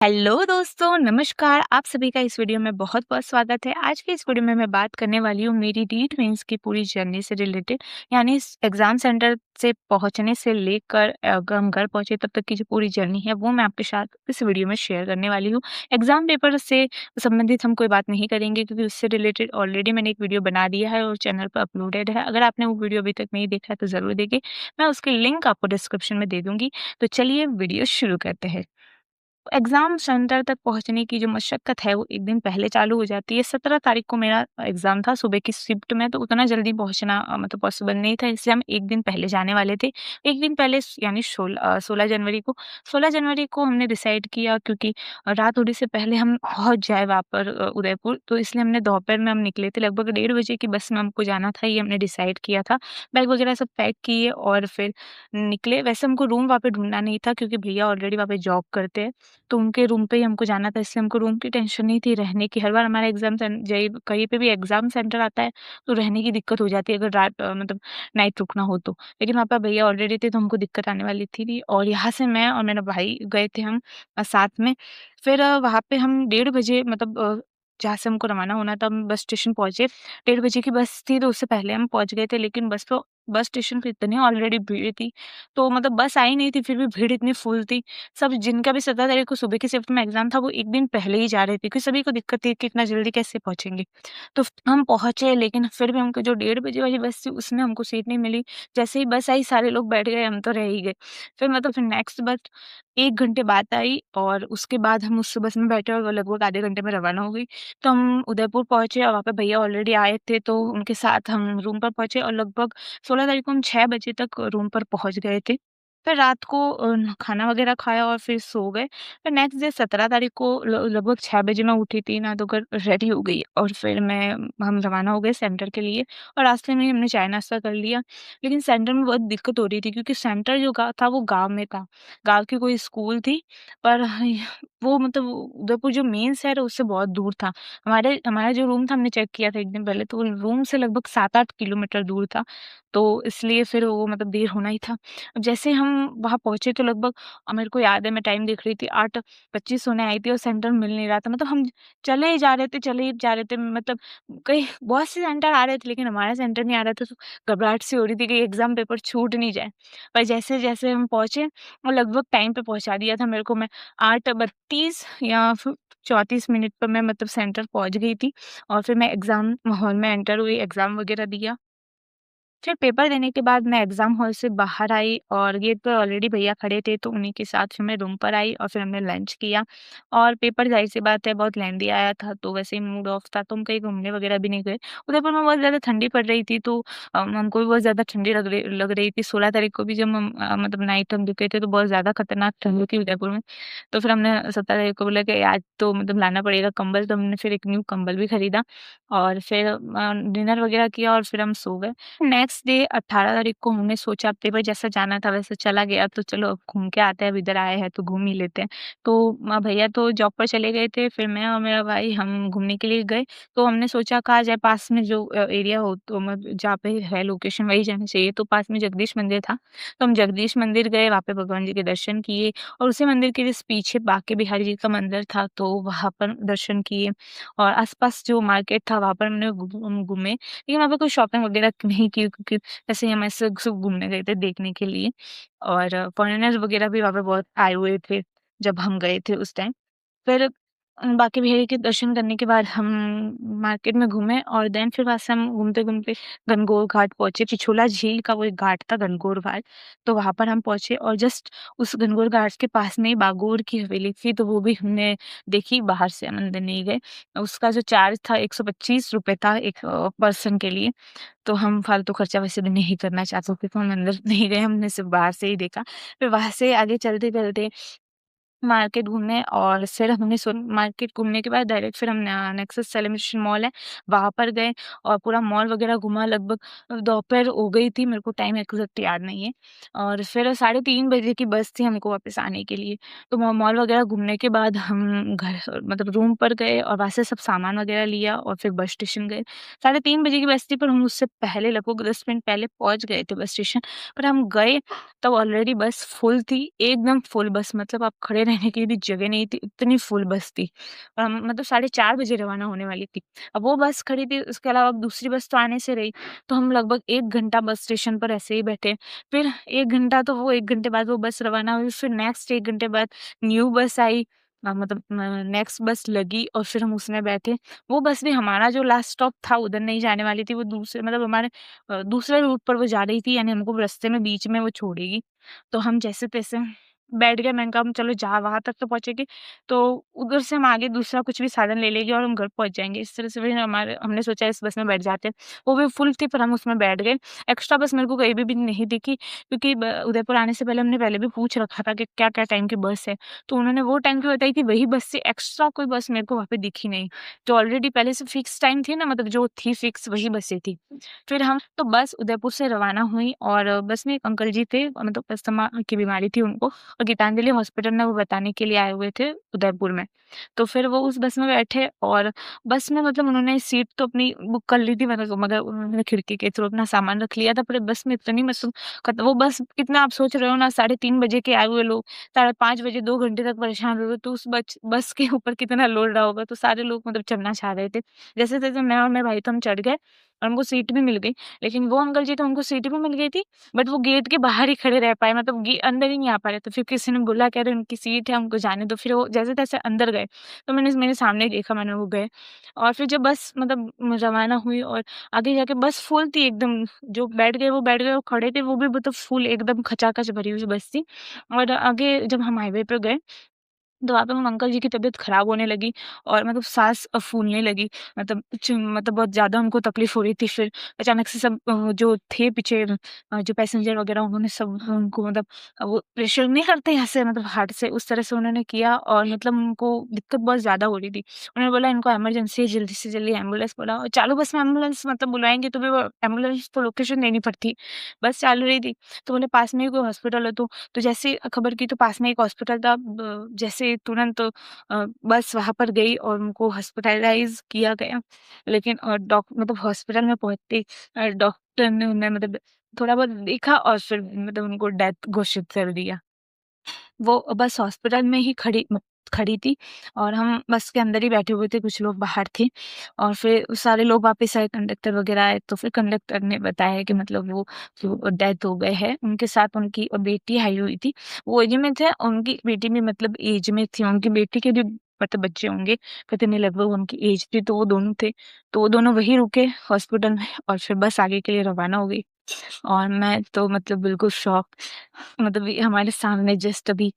Hello दोस्तों, नमस्कार। आप सभी का इस वीडियो में बहुत-बहुत स्वागत है। आज की इस वीडियो में मैं बात करने वाली हूँ मेरी नीट मेंस की पूरी जर्नी से रिलेटेड, यानी इस एग्ज़ाम सेंटर से पहुँचने से लेकर हम घर पहुँचे तब तक की जो पूरी जर्नी है, वो मैं आपके साथ इस वीडियो में शेयर करने वाली हूँ। एग्ज़ाम पेपर से संबंधित हम कोई बात नहीं करेंगे क्योंकि उससे रिलेटेड ऑलरेडी मैंने एक वीडियो बना दिया है और चैनल पर अपलोडेड है। अगर आपने वो वीडियो अभी तक नहीं देखा है तो ज़रूर देखिए। मैं उसकी लिंक आपको डिस्क्रिप्शन में दे दूँगी। तो चलिए वीडियो शुरू करते हैं। एग्ज़ाम सेंटर तक पहुँचने की जो मशक्कत है वो 1 दिन पहले चालू हो जाती है। 17 तारीख को मेरा एग्ज़ाम था सुबह की शिफ्ट में, तो उतना जल्दी पहुँचना मतलब पॉसिबल नहीं था, इसलिए हम 1 दिन पहले जाने वाले थे। 1 दिन पहले यानी 16 जनवरी को 16 जनवरी को हमने डिसाइड किया क्योंकि रात होने से पहले हम पहुँच जाए वहाँ पर उदयपुर, तो इसलिए हमने दोपहर में हम निकले थे। लगभग 1:30 बजे की बस में हमको जाना था, ये हमने डिसाइड किया था। बैग वगैरह सब पैक किए और फिर निकले। वैसे हमको रूम वहाँ पे ढूँढना नहीं था क्योंकि भैया ऑलरेडी वहाँ पे जॉब करते हैं। तो उनके रूम पे ही हमको जाना था, इसलिए हमको रूम की टेंशन नहीं थी रहने की। हर बार हमारा एग्ज़ाम कहीं पे भी एग्ज़ाम सेंटर आता है, तो रहने की दिक्कत हो जाती है अगर रात मतलब नाइट रुकना हो तो। लेकिन वहाँ पे भैया ऑलरेडी थे तो हमको दिक्कत आने वाली थी नहीं और यहाँ से मैं और मेरा भाई गए थे हम साथ में। फिर वहाँ पे हम 1:30 बजे मतलब जहाँ से हमको रवाना होना था हम बस स्टेशन पहुँचे। 1:30 बजे की बस थी तो उससे पहले हम पहुँच गए थे, लेकिन बस स्टेशन पे इतनी ऑलरेडी भीड़ थी, तो मतलब बस आई नहीं थी फिर भी भीड़ इतनी फुल थी। सब जिनका भी 17 तारीख को सुबह की शिफ्ट में एग्ज़ाम था, वो 1 दिन पहले ही जा रहे थे क्योंकि सभी को दिक्कत थी कि इतना जल्दी कैसे पहुँचेंगे। तो हम पहुँचे, लेकिन फिर भी हमको जो 1:30 बजे वाली बस थी उसमें हमको सीट नहीं मिली। जैसे ही बस आई सारे लोग बैठ गए, हम तो रह ही गए। फिर मतलब फिर नेक्स्ट बस 1 घंटे बाद आई और उसके बाद हम उस बस में बैठे और वो लगभग आधे घंटे में रवाना हो गई। तो हम उदयपुर पहुँचे और वहाँ पे भैया ऑलरेडी आए थे, तो उनके साथ हम रूम पर पहुँचे और लगभग 16 तारीख को हम 6 बजे तक रूम पर पहुँच गए थे। फिर रात को खाना वगैरह खाया और फिर सो गए। फिर नेक्स्ट डे 17 तारीख को लगभग 6 बजे मैं उठी थी, ना धोकर रेडी हो गई और फिर हम रवाना हो गए सेंटर के लिए और रास्ते में ही हमने चाय नाश्ता कर लिया। लेकिन सेंटर में बहुत दिक्कत हो रही थी क्योंकि सेंटर जो था वो गाँव में था। गाँव की कोई स्कूल थी, पर वो मतलब उदयपुर जो मेन शहर है उससे बहुत दूर था। हमारा जो रूम था हमने चेक किया था 1 दिन पहले, तो वो रूम से लगभग 7-8 किलोमीटर दूर था। तो इसलिए फिर वो मतलब देर होना ही था। अब जैसे हम वहाँ पहुँचे तो लगभग मेरे को याद है मैं टाइम देख रही थी 8:25 होने आई थी और सेंटर मिल नहीं रहा था। मतलब हम चले ही जा रहे थे, मतलब कई बहुत से सेंटर आ रहे थे लेकिन हमारा सेंटर नहीं आ रहा था, तो घबराहट सी हो रही थी कि एग्ज़ाम पेपर छूट नहीं जाए। पर जैसे-जैसे हम पहुँचे और लगभग टाइम पे पहुँचा दिया था मेरे को, मैं 8:32 या फिर 34 मिनट पर मैं मतलब सेंटर पहुँच गई थी और फिर मैं एग्ज़ाम हॉल में एंटर हुई, एग्ज़ाम वगैरह दिया। फिर पेपर देने के बाद मैं एग्ज़ाम हॉल से बाहर आई और गेट पर ऑलरेडी भैया खड़े थे, तो उन्हीं के साथ फिर मैं रूम पर आई और फिर हमने लंच किया और पेपर ज़ाहिर-सी बात है बहुत लेंदी आया था, तो वैसे ही मूड ऑफ था, तो हम कहीं घूमने वगैरह भी नहीं गए। उदयपुर में बहुत ज़्यादा ठंडी पड़ रही थी, तो हमको भी बहुत ज़्यादा ठंडी लग रही थी। 16 तारीख को भी जब हम मतलब नाइट हम रुके थे, तो बहुत ज़्यादा खतरनाक ठंड थी उदयपुर में। तो फिर हमने 17 तारीख को बोला कि आज तो मतलब लाना पड़ेगा कंबल, तो हमने फिर एक न्यू कंबल भी खरीदा और फिर डिनर वगैरह किया और फिर हम सो गए। नेक्स्ट डे 18 तारीख को हमने सोचा पेपर जैसा जाना था वैसे चला गया, तो चलो अब घूम के आते हैं, अब इधर आए हैं तो घूम ही लेते हैं। तो भैया तो जॉब पर चले गए थे, फिर मैं और मेरा भाई हम घूमने के लिए गए। तो हमने सोचा कहाँ जाए, पास में जो एरिया हो तो जहाँ पे है लोकेशन वही जाना चाहिए, तो पास में जगदीश मंदिर था। तो हम जगदीश मंदिर गए, वहाँ पे भगवान जी के दर्शन किए और उसी मंदिर के जस्ट पीछे बांके बिहारी जी का मंदिर था, तो वहाँ पर दर्शन किए और आस-पास जो मार्केट था वहाँ पर हमने घूमे। लेकिन वहाँ पे कोई शॉपिंग वगैरह नहीं की क्योंकि ऐसे ही हम ऐसे सिर्फ घूमने गए थे देखने के लिए और फॉरेनर्स वगैरह भी वहाँ पे बहुत आए हुए थे, जब हम गए थे उस टाइम। फिर बांके बिहारी के दर्शन करने के बाद हम मार्केट में घूमे और देन फिर वहाँ से हम घूमते-घूमते गणगौर घाट पहुँचे। पिछोला झील का वो एक घाट था गणगौर घाट, तो वहाँ पर हम पहुँचे और जस्ट उस गणगौर घाट के पास में ही बागोर की हवेली थी, तो वो भी हमने देखी बाहर से, अंदर नहीं गए। उसका जो चार्ज था ₹125 था एक पर्सन के लिए। तो हम फालतू खर्चा वैसे भी नहीं करना चाहते थे, तो हम अंदर नहीं गए, हमने सिर्फ़ बाहर से ही देखा। फिर वहाँ से आगे चलते-चलते मार्केट घूमे और फिर हमने मार्केट घूमने के बाद डायरेक्ट फिर हम नेक्सस सेलिब्रेशन मॉल है, वहाँ पर गए और पूरा मॉल वगैरह घूमा। लगभग दोपहर हो गई थी, मेरे को टाइम एग्ज़ैक्ट याद नहीं है और फिर 3:30 बजे की बस थी हमको वापस आने के लिए। तो मॉल वगैरह घूमने के बाद हम घर मतलब रूम पर गए और वहाँ से सब सामान वगैरह लिया और फिर बस स्टेशन गए। 3:30 बजे की बस थी, पर हम उससे पहले लगभग 10 मिनट पहले पहुँच गए थे बस स्टेशन। पर हम गए तब ऑलरेडी बस फुल थी, एकदम फुल बस, मतलब आप खड़े रहने की भी जगह नहीं थी, इतनी फुल बस थी। मतलब 4:30 बजे रवाना होने वाली थी। अब वो बस खड़ी थी, उसके अलावा अब दूसरी बस तो आने से रही, तो हम लगभग 1 घंटा बस स्टेशन पर ऐसे ही बैठे। फिर 1 घंटा तो वो 1 घंटे बाद वो बस रवाना हुई, फिर नेक्स्ट 1 घंटे बाद न्यू बस आई। मतलब नेक्स्ट बस लगी और फिर हम उसमें बैठे। वो बस भी हमारा जो लास्ट स्टॉप था उधर नहीं जाने वाली थी, वो दूसरे मतलब हमारे दूसरे रूट पर वो जा रही थी, यानी हमको रास्ते में बीच में वो छोड़ेगी। तो हम जैसे-तैसे बैठ गए, मैंने कहा हम चलो जहाँ वहाँ तक तो पहुँचेंगे, तो उधर से हम आगे दूसरा कुछ भी साधन ले लेंगे और हम घर पहुँच जाएँगे। इस तरह से फिर हमने सोचा इस बस में बैठ जाते हैं। वो भी फुल थी पर हम उसमें बैठ गए। एक्स्ट्रा बस मेरे को कहीं भी नहीं दिखी, क्योंकि ब उदयपुर आने से पहले हमने पहले भी पूछ रखा था कि क्या-क्या टाइम की बस है। तो उन्होंने वो टाइम की बताई थी, वही बस से एक्स्ट्रा कोई बस मेरे को वहाँ पे दिखी नहीं। जो ऑलरेडी पहले से फिक्स टाइम थी ना, मतलब जो थी फिक्स वही बसें थी। फिर हम तो बस उदयपुर से रवाना हुई और बस में एक अंकल जी थे, मतलब अस्थमा की बीमारी थी उनको, और गीतांजलि हॉस्पिटल में वो बताने के लिए आए हुए थे उदयपुर में। तो फिर वो उस बस में बैठे और बस में मतलब उन्होंने सीट तो अपनी बुक कर ली थी, मतलब मगर उन्होंने खिड़की के थ्रू अपना सामान रख लिया था। पर बस में इतनी मतलब वो बस कितना, आप सोच रहे हो ना, 3:30 बजे के आए हुए लोग 5:30 बजे 2 घंटे तक परेशान हो रहे हो, तो उस बस के ऊपर कितना लोड रहा होगा। तो सारे लोग मतलब चढ़ना चाह रहे थे। जैसे-तैसे मैं और मेरा भाई तो हम चढ़ गए और हमको सीट भी मिल गई। लेकिन वो अंकल जी तो उनको सीट भी मिल गई थी, बट वो गेट के बाहर ही खड़े रह पाए, मतलब गे अंदर ही नहीं आ पा रहे। तो फिर किसी ने बोला कह रहे उनकी सीट है, उनको जाने दो। फिर वो जैसे-तैसे अंदर गए, तो मैंने मेरे सामने देखा, मैंने वो गए। और फिर जब बस मतलब रवाना हुई और आगे जाके बस फुल थी एकदम, जो बैठ गए वो बैठ गए, वो खड़े थे वो भी मतलब फुल एकदम खचाखच भरी हुई बस थी। और आगे जब हम हाईवे पे गए, तो वहाँ पे वो अंकल जी की तबीयत खराब होने लगी और मतलब साँस फूलने लगी। मतलब कुछ मतलब बहुत ज़्यादा उनको तकलीफ़ हो रही थी। फिर अचानक से सब जो थे पीछे जो पैसेंजर वग़ैरह, उन्होंने सब उनको मतलब वो प्रेशर नहीं करते ऐसे, मतलब हार्ट से, उस तरह से उन्होंने किया और मतलब उनको दिक्कत बहुत ज़्यादा हो रही थी। उन्होंने बोला इनको इमरजेंसी है, जल्दी से जल्दी एम्बुलेंस बुलाओ। और चालू बस में एम्बुलेंस मतलब बुलाएँगे तो भी वो एम्बुलेंस को लोकेशन देनी पड़ती। बस चालू रही थी, तो बोले पास में ही कोई हॉस्पिटल है, तो जैसे ही खबर की तो पास में एक हॉस्पिटल था। जैसे तुरंत बस वहाँ पर गई और उनको हॉस्पिटलाइज़ किया गया। लेकिन मतलब हॉस्पिटल में पहुँचते ही डॉक्टर ने उन्हें मतलब थोड़ा बहुत देखा और फिर मतलब उनको डेथ घोषित कर दिया। वो बस हॉस्पिटल में ही खड़ी थी और हम बस के अंदर ही बैठे हुए थे, कुछ लोग बाहर थे और फिर सारे लोग वापस आए, कंडक्टर वगैरह आए, तो फिर कंडक्टर ने बताया कि मतलब वो जो डेथ हो गए हैं, उनके साथ उनकी बेटी आई हुई थी। वो एज में थे, उनकी बेटी भी मतलब एज में थी, उनकी बेटी के भी मतलब बच्चे होंगे, पता नहीं लगभग उनकी एज थी, तो वो दोनों थे। तो वो दोनों वहीं रुके हॉस्पिटल में और फिर बस आगे के लिए रवाना हो गई। और मैं तो मतलब बिल्कुल शॉक, मतलब ये हमारे सामने जस्ट अभी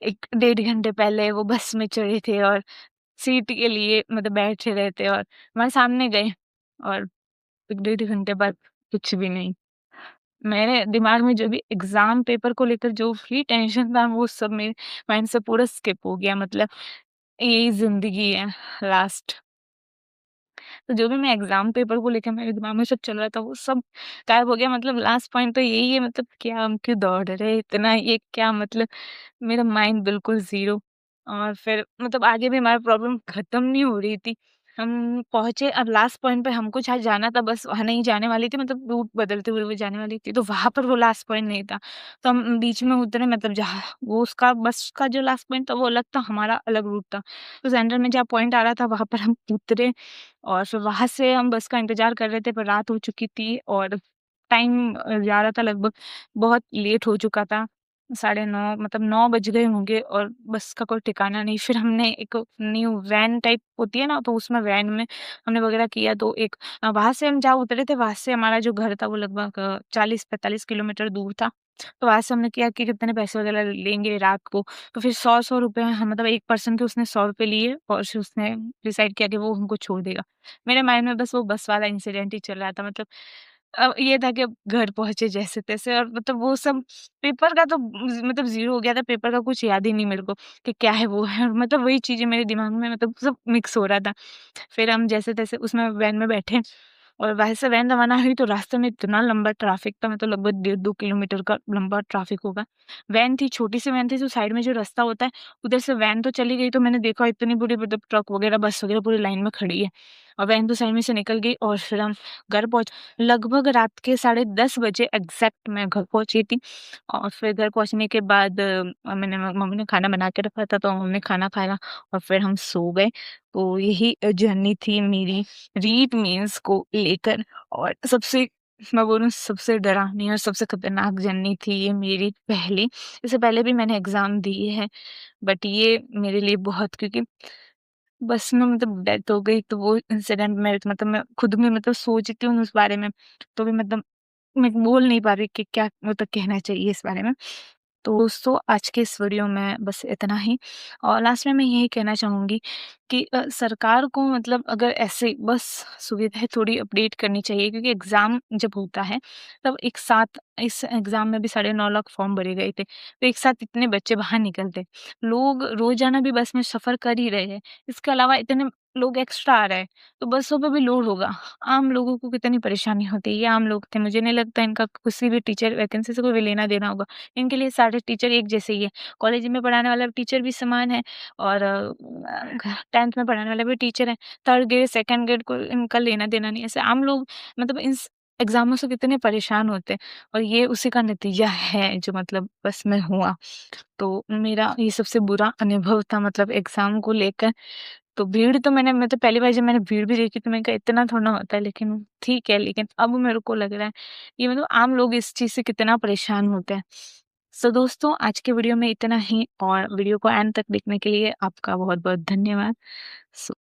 1 डेढ़ घंटे पहले वो बस में चढ़े थे और सीट के लिए मतलब बैठे रहे थे और हमारे सामने गए और 1 डेढ़ घंटे बाद कुछ भी नहीं। मेरे दिमाग में जो भी एग्ज़ाम पेपर को लेकर जो भी टेंशन था, वो सब मेरे माइंड से पूरा स्किप हो गया, मतलब यही ज़िंदगी है लास्ट। तो जो भी मैं एग्ज़ाम पेपर को लेके मेरे दिमाग में सब चल रहा था, वो सब गायब हो गया। मतलब लास्ट पॉइंट तो यही है, मतलब क्या हम क्यों दौड़ रहे हैं इतना, ये क्या मतलब, मेरा माइंड बिल्कुल ज़ीरो। और फिर मतलब आगे भी हमारी प्रॉब्लम खत्म नहीं हो रही थी। हम पहुँचे, अब लास्ट पॉइंट पे हमको जहाँ जाना था, बस वहाँ नहीं जाने वाली थी, मतलब रूट बदलते हुए वो जाने वाली थी, तो वहाँ पर वो लास्ट पॉइंट नहीं था। तो हम बीच में उतरे, मतलब जहाँ वो उसका बस का जो लास्ट पॉइंट था वो अलग था, हमारा अलग रूट था। तो सेंटर में जहाँ पॉइंट आ रहा था वहाँ पर हम उतरे और फिर वहाँ से हम बस का इंतज़ार कर रहे थे, पर रात हो चुकी थी और टाइम जा रहा था, लगभग बहुत लेट हो चुका था। 9:30 मतलब 9 बज गए होंगे और बस का कोई ठिकाना नहीं। फिर हमने एक न्यू वैन टाइप होती है ना, तो उसमें वैन में हमने वग़ैरह किया, तो एक वहाँ से हम जहाँ उतरे थे, वहाँ से हमारा जो घर था वो लगभग 40-45 किलोमीटर दूर था। तो वहाँ से हमने किया कि कितने पैसे वग़ैरह लेंगे रात को, तो फिर 100-100 रुपए मतलब एक पर्सन के उसने 100 रुपए लिए और फिर उसने डिसाइड किया कि वो हमको छोड़ देगा। मेरे माइंड में बस वो बस वाला इंसिडेंट ही चल रहा था, मतलब ये था कि अब घर पहुँचे जैसे-तैसे और मतलब वो सब पेपर का तो मतलब ज़ीरो हो गया था, पेपर का कुछ याद ही नहीं मेरे को कि क्या है, वो है, मतलब वही चीज़ें मेरे दिमाग में मतलब सब मिक्स हो रहा था। फिर हम जैसे-तैसे उसमें वैन में बैठे और वहाँ से वैन रवाना हुई, तो रास्ते में इतना लंबा ट्रैफिक था, मतलब लगभग 1.5-2 किलोमीटर का लंबा ट्रैफिक होगा। वैन थी, छोटी-सी वैन थी, तो साइड में जो रास्ता होता है, उधर से वैन तो चली गई, तो मैंने देखा इतनी बड़ी मतलब ट्रक वगैरह, बस वगैरह पूरी लाइन में खड़ी है। और वैन तो सही में से निकल गई और फिर हम घर पहुँच लगभग रात के 10:30 बजे एग्ज़ैक्ट मैं घर पहुँची थी। और फिर घर पहुँचने के बाद मैंने मम्मी ने खाना बना के रखा था तो हमने खाना खाया और फिर हम सो गए। तो यही जर्नी थी मेरी रीट मील्स को लेकर। और सबसे मैं बोलूँ सबसे डरावनी और सबसे खतरनाक जर्नी थी ये मेरी पहली। इससे पहले भी मैंने एग्ज़ाम दिए हैं, बट ये मेरे लिए बहुत, क्योंकि बस में मतलब डेथ हो गई तो वो इंसिडेंट में मतलब मैं खुद में मतलब सोचती हूँ उस बारे में, तो भी मतलब मैं बोल नहीं पा रही कि क्या मतलब कहना चाहिए इस बारे में। तो दोस्तों आज के इस वीडियो में बस इतना ही। और लास्ट में मैं यही कहना चाहूँगी कि सरकार को मतलब अगर ऐसे बस सुविधाएँ थोड़ी अपडेट करनी चाहिए, क्योंकि एग्ज़ाम जब होता है तब एक साथ इस एग्ज़ाम में भी 9.5 लाख फॉर्म भरे गए थे। तो एक साथ इतने बच्चे बाहर निकलते। लोग रोज़ाना भी बस में सफ़र कर ही रहे हैं। इसके अलावा इतने लोग एक्स्ट्रा आ रहे हैं, तो बसों पे भी लोड होगा। आम लोगों को कितनी परेशानी होती है। ये आम लोग थे, मुझे नहीं लगता इनका किसी भी टीचर वैकेंसी से कोई भी लेना-देना होगा। इनके लिए सारे टीचर एक जैसे ही है। कॉलेज में पढ़ाने वाला टीचर भी समान है और 10th में पढ़ाने वाला भी टीचर है। 3rd ग्रेड, 2nd ग्रेड को इनका लेना-देना नहीं है। ऐसे आम लोग मतलब इस एग्ज़ामों से कितने परेशान होते हैं और ये उसी का नतीजा है जो मतलब बस में हुआ। तो मेरा ये सबसे बुरा अनुभव था मतलब एग्ज़ाम को लेकर। तो भीड़ तो मैंने मतलब पहली बार जब मैंने भीड़ भी देखी तो मैंने कहा इतना थोड़ा ना होता है, लेकिन ठीक है, लेकिन अब मेरे को लग रहा है ये मतलब आम लोग इस चीज़ से कितना परेशान होते हैं। सो दोस्तों आज के वीडियो में इतना ही और वीडियो को एंड तक देखने के लिए आपका बहुत-बहुत धन्यवाद। सो